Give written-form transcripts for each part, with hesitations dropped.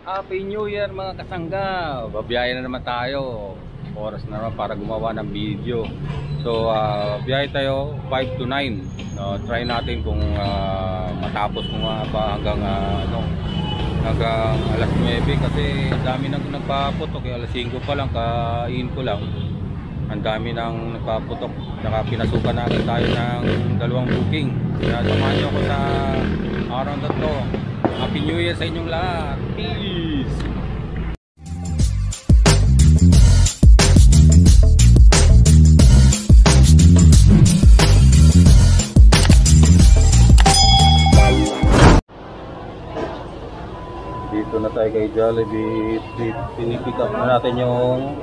Happy New Year mga kasangga. Babiyahe na naman tayo. Oras na naman para gumawa ng video. So biyahe tayo 5 to 9. Try natin kung matapos kung ba hanggang hanggang alas 9 kasi dami nang nagpaputok. Alas 5 pa lang, kain ko lang. Ang dami nang nagpaputok. Saka pinasukan natin tayo ng 2 booking. Kaya samahan nyo ako sa araw na to. Happy New Year sa inyong lahat. Peace! Dito na tayo kay Jollibee. Pinipick up na natin yung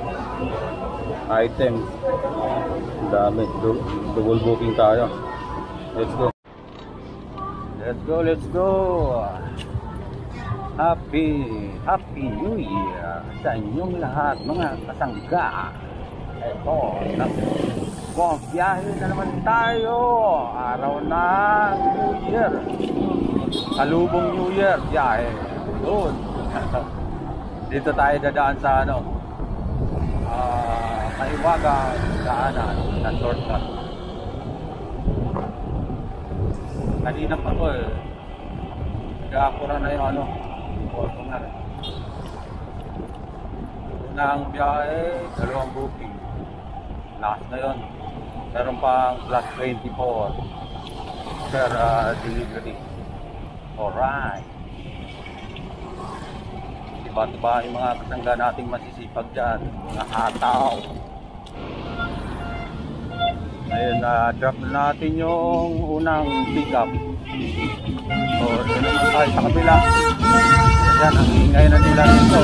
item. Dami. Double booking tayo. Let's go. Let's go. Happy New Year sa inyong lahat mga kasangga. Ito, biyahe na naman tayo. Araw ng New Year. Salubong New Year, biyahe. Doon. Dito tayo dadaan sa Kaiwaga daanan na shortcut. Kanina pa ko nag-aakura na yung unang biyahe, 2 booking. Last na yun. Meron pang plus 24 per delivery. Alright. Diba yung mga kasangga nating masisipag dyan, mga ataw. Ayun, drop na natin yung unang pick up. So, ito naman tayo sa kabila. Ayan, ang ingay na nila dito.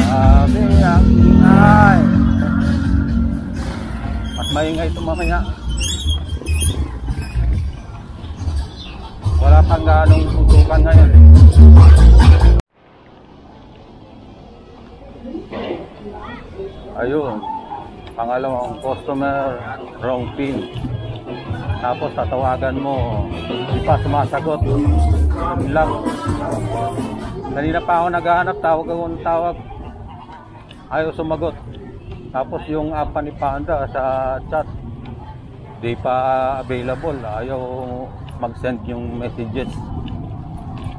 Sabi, ang ingay. Mas maingay ito mamaya. Wala pang ganong tutukan ngayon eh. Ayun, pangalawang customer, wrong pin. Tapos tatawagan mo, hindi pa sumasagot. Lang. Kanina pa ako naghahanap, tawag. Ayaw sumagot. Tapos yung app ni Panda sa chat, di pa available. Ayaw mag-send yung messages.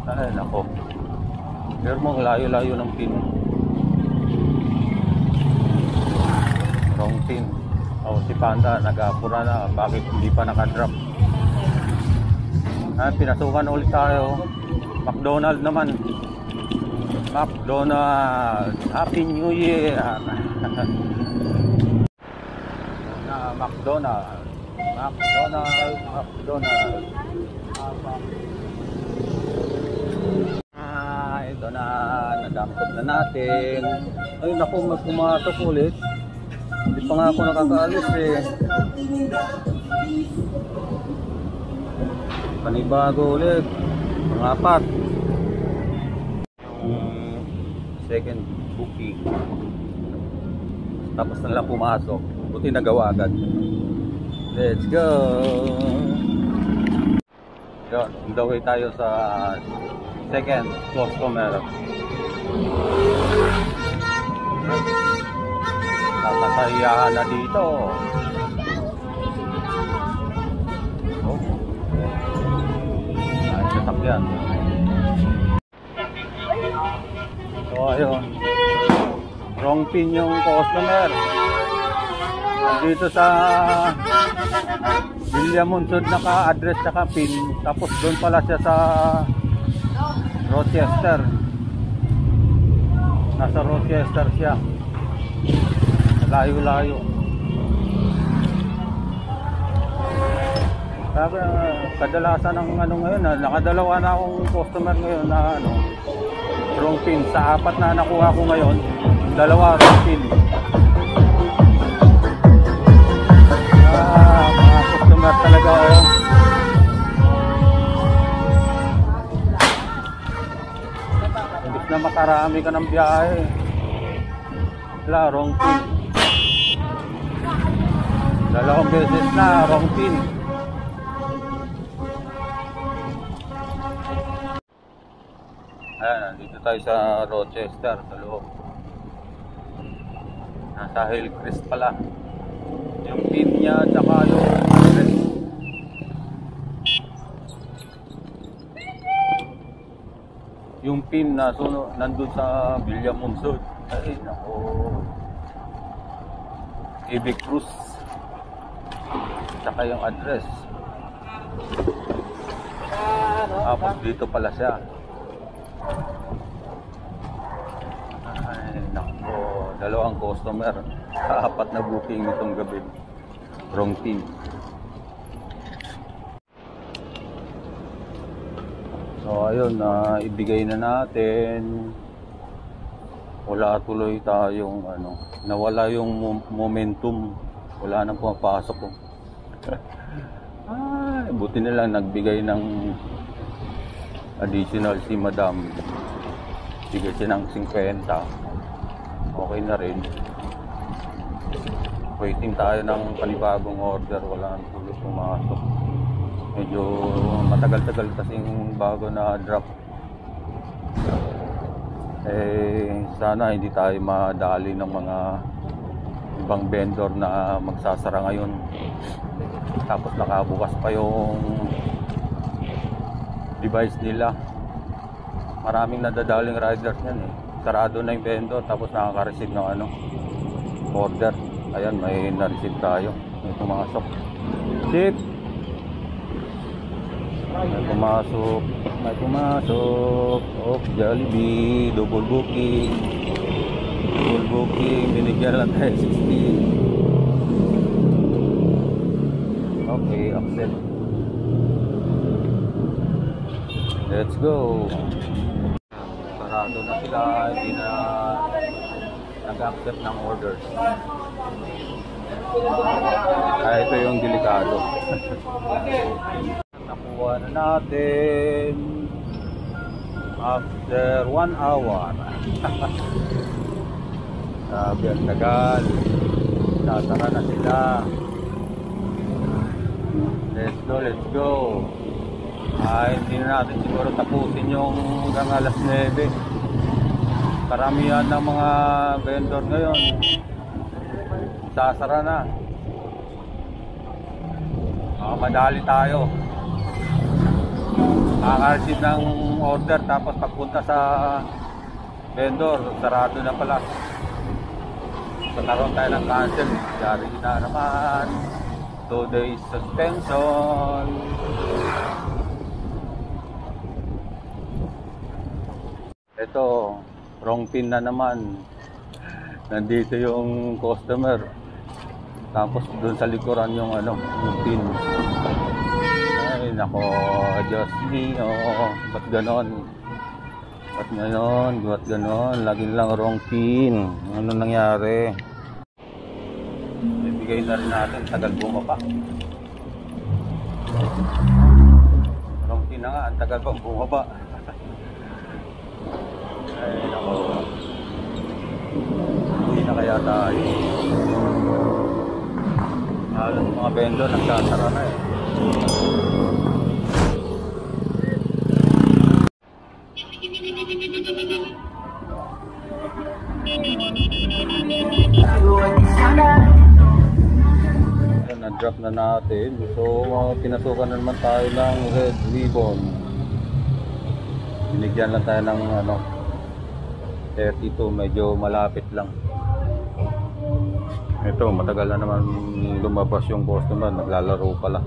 Ay nako. Pero mo layo-layo ng pin. Wrong pin. Si Panda nag-apura na, bakit hindi pa nakadrop. Pinasukan ulit tayo. McDonald's naman. McDonald's, Happy New Year. McDonald's. Ito na, nadampot na natin. Ay naku, pumasok ulit. Hindi pa nga ako nakakaalis eh. Panibago ulit. Pangapat. Second booking. Tapos na lang pumasok. Buti nagawa agad. Let's go. Yun, on the way tayo sa second customer. Nakasayahan na dito. Ay, sasakyan. So ayun, wrong pin yung customer. Dito sa William Monsod naka-address saka pin. Tapos doon pala siya sa Rochester. Nasa Rochester siya. Layo-layo. Sabi, kadalasan ng ngayon, nakadalawa na akong customer ngayon na wrong pin. Sa 4 na nakuha ko ngayon, 2 wrong pin. Mga customer talaga Imbis na makarami ka ng biyahe, wrong pin. 2 beses na wrong pin. Ayan, nandito tayo sa Rochester, sa loob. Nasa Hillcrest pala. Yung pin niya, tsaka yung address. Yung pin na nandun sa Villa Monzon. Ay, nako. Ibig Cruz. Tsaka yung address. Tapos dito pala siya. Ay, nako. Dalawang customer. Apat na booking nitong gabi. Wrong team. So ayun, ibigay na natin. Wala tuloy tayong nawala yung momentum. Wala nang pumapasok ko. Ay, buti na lang nagbigay ng additional si Madam. Bigay siya ng 50. Okay na rin. Waiting tayo ng panibagong order. Wala nang tuloy pumasok. Medyo matagal-tagal kasing bago na drop. Sana hindi tayo madali ng mga ibang vendor na magsasara ngayon. Tapos nakabukas pa yung device nila. Maraming nadadaling riders yan eh. Sarado na yung vendor tapos nakaka-receive ng order. Ayan, may na-receive tayo. May pumasok. Ship! May pumasok of Jollibee, double booking, binigyan lang tayo 16. Okay, accept. Let's go. Sarado na sila, hindi na nag-accept ng orders. Kaya ito yung delikado. Nakuha na natin after 1 hour. Sabi ang tagal. Sasara na sila. Let's go. Hindi na natin siguro tapusin yung hanggang alas 9. Karamihan ng mga vendor ngayon sasara na. Madali tayo. Nakaka-receive ng order tapos pagpunta sa vendor, sarado na pala. So naroon tayo ng cancel. Yari na naman. 2 days suspension. Ito, wrong pin na naman. Nandito yung customer. Tapos doon sa likuran yung yung pin. Ay nako, Diyos me, ba't ganon? Ba't ganon? Lagi lang wrong pin. Ano nangyari? Ibigay na rin natin, tagal bumaba. Wrong pin na nga, ang tagal pang bumaba. Ay nako. Uwi na kaya tayo. Halos mga vendor nagsasara na eh. Ayan, na-drop na natin. So, pinasukan na naman tayo ng red ribbon. Binigyan lang tayo ng 32, medyo malapit lang. Ito, matagal na naman lumabas yung customer, naglalaro pala.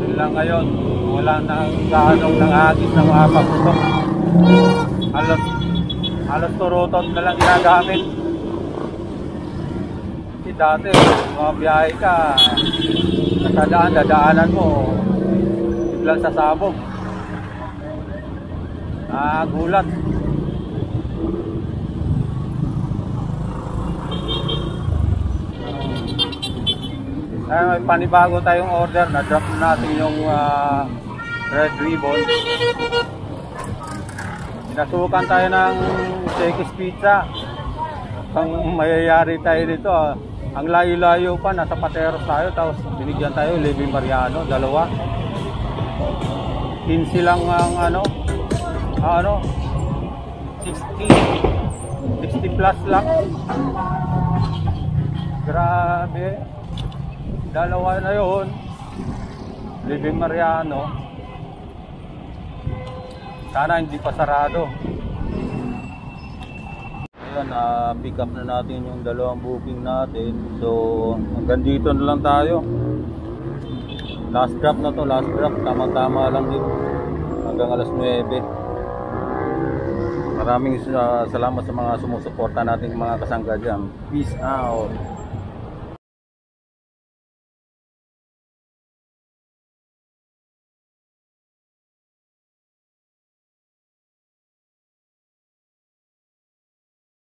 Yun lang ngayon, wala nang gaanong nangagis ng mga paputok. Halos turutot na lang ginagamit. Kasi dati, mga biyahe ka, dadaanan mo, biglang sasabog. Gulat. May panibago tayong order. Na-drop natin yung red ribbon. Pinasukan tayo ng Checkers Pizza. Ang mayayari tayo dito, ang layo-layo pa, nasa Pateros tayo. Tapos binigyan tayo, Levi Mariano, 2. 15 lang ang ano, 60 plus lang. Grabe. Dalawa na yun. Living Mariano. Sana hindi pa sarado. Ayan, pick up na natin yung dalawang booking natin. So hanggang dito na lang tayo. Last drop na to, last drop. Tama-tama lang din. Hanggang alas 9. Maraming salamat sa mga sumusuporta nating mga kasangga dyan. Peace out.